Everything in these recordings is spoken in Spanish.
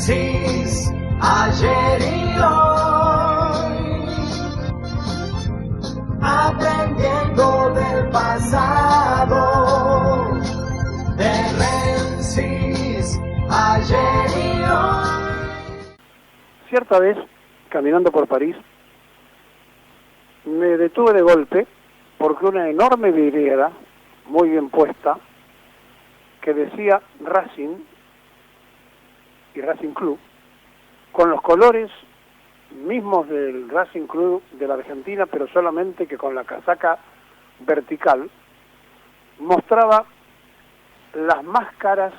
Génesis, ayer y hoy, aprendiendo del pasado, de Génesis, ayer y hoy. Cierta vez, caminando por París, me detuve de golpe porque una enorme vidriera, muy bien puesta, que decía Racing y Racing Club, con los colores mismos del Racing Club de la Argentina, pero solamente que con la casaca vertical, mostraba las más caras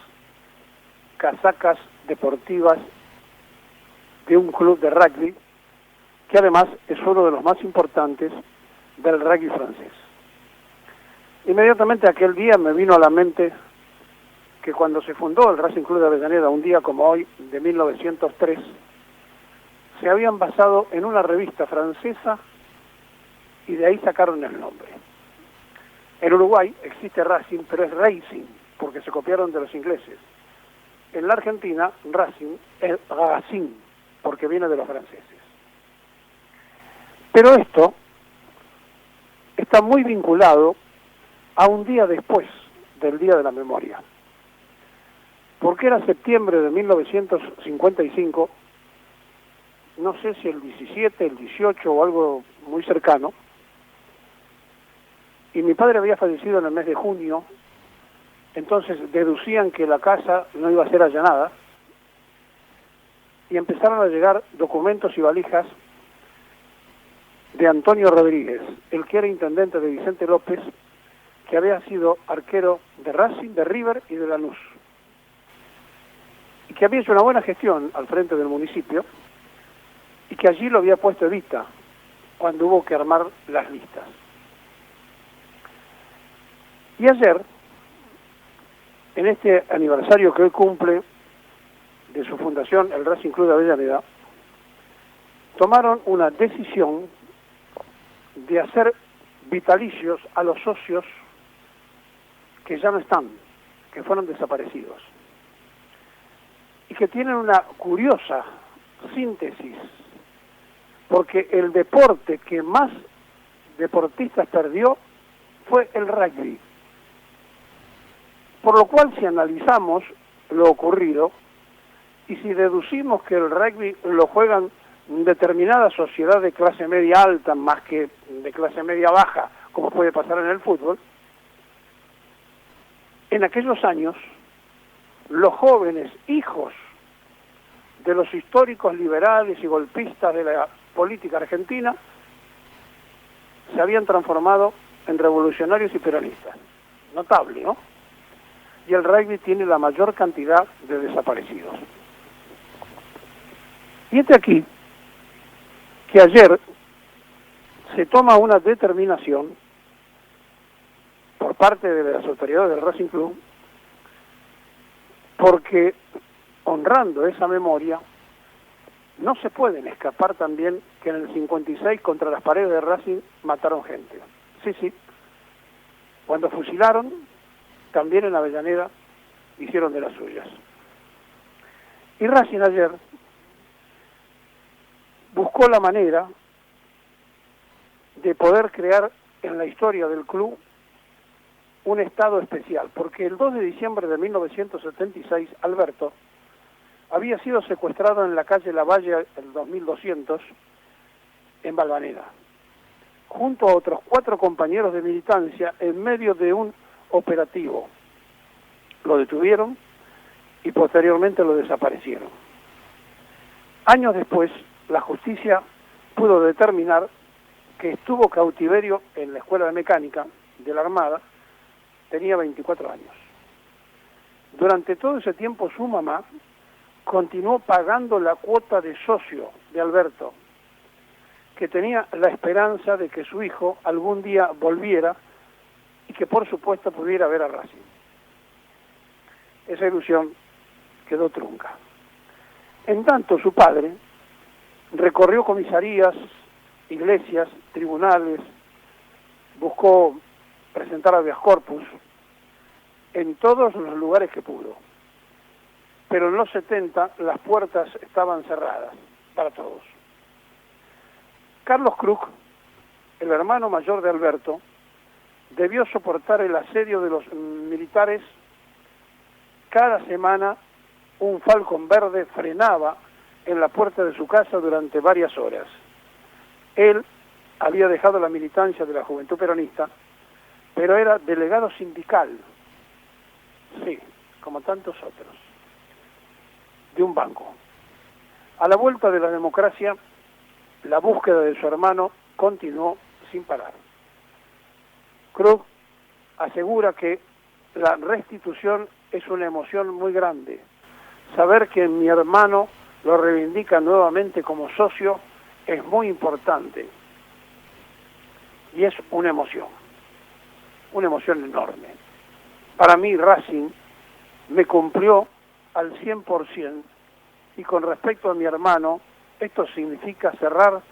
casacas deportivas de un club de rugby, que además es uno de los más importantes del rugby francés. Inmediatamente aquel día me vino a la mente que cuando se fundó el Racing Club de Avellaneda, un día como hoy, de 1903, se habían basado en una revista francesa y de ahí sacaron el nombre. En Uruguay existe Racing, pero es Racing, porque se copiaron de los ingleses. En la Argentina, Racing es Racing, porque viene de los franceses. Pero esto está muy vinculado a un día después del Día de la Memoria, porque era septiembre de 1955, no sé si el 17, el 18 o algo muy cercano, y mi padre había fallecido en el mes de junio, entonces deducían que la casa no iba a ser allanada, y empezaron a llegar documentos y valijas de Antonio Rodríguez, el que era intendente de Vicente López, que había sido arquero de Racing, de River y de Lanús, y que había hecho una buena gestión al frente del municipio, y que allí lo había puesto Evita cuando hubo que armar las listas. Y ayer, en este aniversario que hoy cumple de su fundación, el Racing Club de Avellaneda, tomaron una decisión de hacer vitalicios a los socios que ya no están, que fueron desaparecidos, y que tienen una curiosa síntesis, porque el deporte que más deportistas perdió fue el rugby. Por lo cual, si analizamos lo ocurrido, y si deducimos que el rugby lo juegan determinada sociedad de clase media alta más que de clase media baja, como puede pasar en el fútbol, en aquellos años, los jóvenes hijos de los históricos liberales y golpistas de la política argentina se habían transformado en revolucionarios y peronistas. Notable, ¿no? Y el rugby tiene la mayor cantidad de desaparecidos. Y aquí que ayer se toma una determinación por parte de las autoridades del Racing Club, porque honrando esa memoria, no se pueden escapar también que en el 56 contra las paredes de Racing mataron gente. Sí. Cuando fusilaron, también en Avellaneda hicieron de las suyas. Y Racing ayer buscó la manera de poder crear en la historia del club un estado especial, porque el 2 de diciembre de 1976, Alberto había sido secuestrado en la calle Lavalle, el 2200, en Valvanera, junto a otros 4 compañeros de militancia en medio de un operativo. Lo detuvieron y posteriormente lo desaparecieron. Años después, la justicia pudo determinar que estuvo cautiverio en la Escuela de Mecánica de la Armada, tenía 24 años. Durante todo ese tiempo su mamá continuó pagando la cuota de socio de Alberto, que tenía la esperanza de que su hijo algún día volviera y que por supuesto pudiera ver a Racing. Esa ilusión quedó trunca. En tanto, su padre recorrió comisarías, iglesias, tribunales, buscó presentar habeas corpus en todos los lugares que pudo, pero en los 70 las puertas estaban cerradas para todos. Carlos Krug, el hermano mayor de Alberto, debió soportar el asedio de los militares. Cada semana un Falcon verde frenaba en la puerta de su casa durante varias horas. Él había dejado la militancia de la Juventud Peronista, pero era delegado sindical, sí, como tantos otros, de un banco. A la vuelta de la democracia, la búsqueda de su hermano continuó sin parar. Krug asegura que la restitución es una emoción muy grande. Saber que mi hermano lo reivindica nuevamente como socio es muy importante. Y es una emoción enorme. Para mí Racing me cumplió al 100%, y con respecto a mi hermano, esto significa cerrar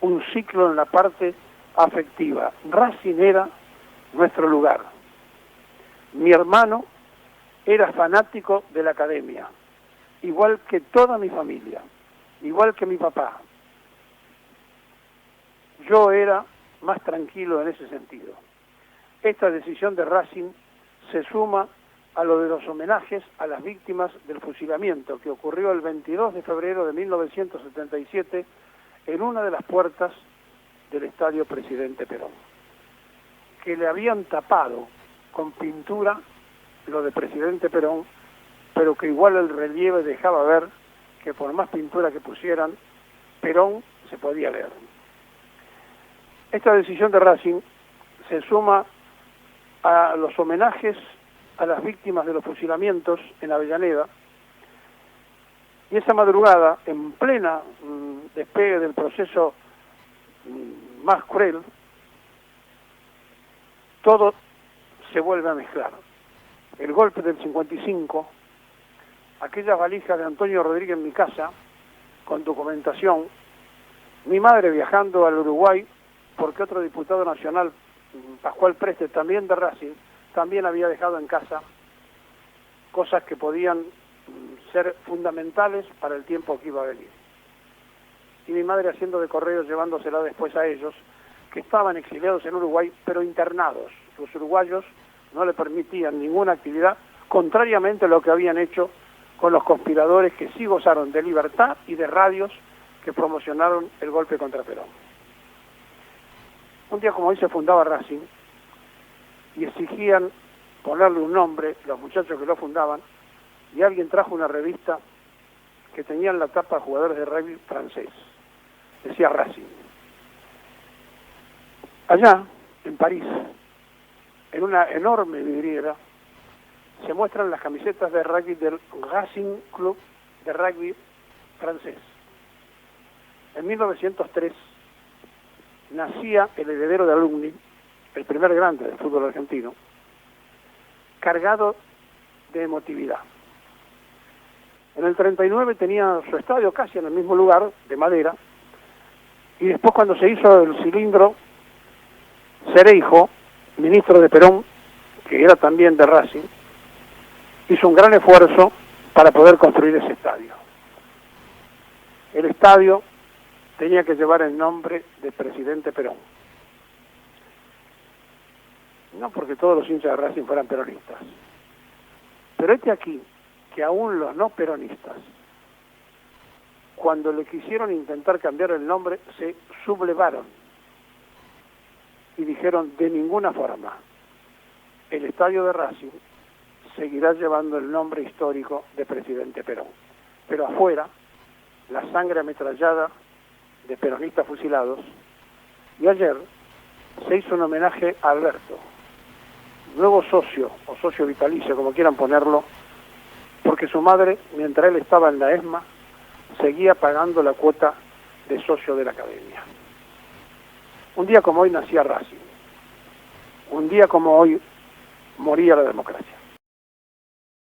un ciclo en la parte afectiva. Racing era nuestro lugar. Mi hermano era fanático de la academia, igual que toda mi familia, igual que mi papá. Yo era más tranquilo en ese sentido. Esta decisión de Racing se suma a lo de los homenajes a las víctimas del fusilamiento que ocurrió el 22 de febrero de 1977 en una de las puertas del Estadio Presidente Perón, que le habían tapado con pintura lo de Presidente Perón, pero que igual el relieve dejaba ver que por más pintura que pusieran, Perón se podía leer. Esta decisión de Racing se suma a los homenajes a las víctimas de los fusilamientos en Avellaneda, y esa madrugada, en plena despegue del proceso más cruel, todo se vuelve a mezclar. El golpe del 55, aquellas valijas de Antonio Rodríguez en mi casa, con documentación, mi madre viajando al Uruguay, porque otro diputado nacional, Pascual Preste, también de Racing, también había dejado en casa cosas que podían ser fundamentales para el tiempo que iba a venir. Y mi madre haciendo de correo, llevándosela después a ellos, que estaban exiliados en Uruguay, pero internados. Los uruguayos no le permitían ninguna actividad, contrariamente a lo que habían hecho con los conspiradores que sí gozaron de libertad y de radios que promocionaron el golpe contra Perón. Un día como hoy se fundaba Racing y exigían ponerle un nombre, los muchachos que lo fundaban, y alguien trajo una revista que tenía en la tapa jugadores de rugby francés. Decía Racing. Allá, en París, en una enorme vidriera, se muestran las camisetas de rugby del Racing Club de Rugby francés. En 1903 nacía el heredero de Alumni, el primer grande del fútbol argentino, cargado de emotividad. En el 39 tenía su estadio casi en el mismo lugar, de madera, y después cuando se hizo el cilindro, Cereijo, ministro de Perón, que era también de Racing, hizo un gran esfuerzo para poder construir ese estadio. El estadio tenía que llevar el nombre de Presidente Perón. No porque todos los hinchas de Racing fueran peronistas, pero aquí que aún los no peronistas, cuando le quisieron intentar cambiar el nombre, se sublevaron y dijeron: de ninguna forma, el estadio de Racing seguirá llevando el nombre histórico de Presidente Perón. Pero afuera, la sangre ametrallada de peronistas fusilados, y ayer se hizo un homenaje a Alberto, nuevo socio, o socio vitalicio, como quieran ponerlo, porque su madre, mientras él estaba en la ESMA, seguía pagando la cuota de socio de la academia. Un día como hoy nacía Racing, un día como hoy moría la democracia.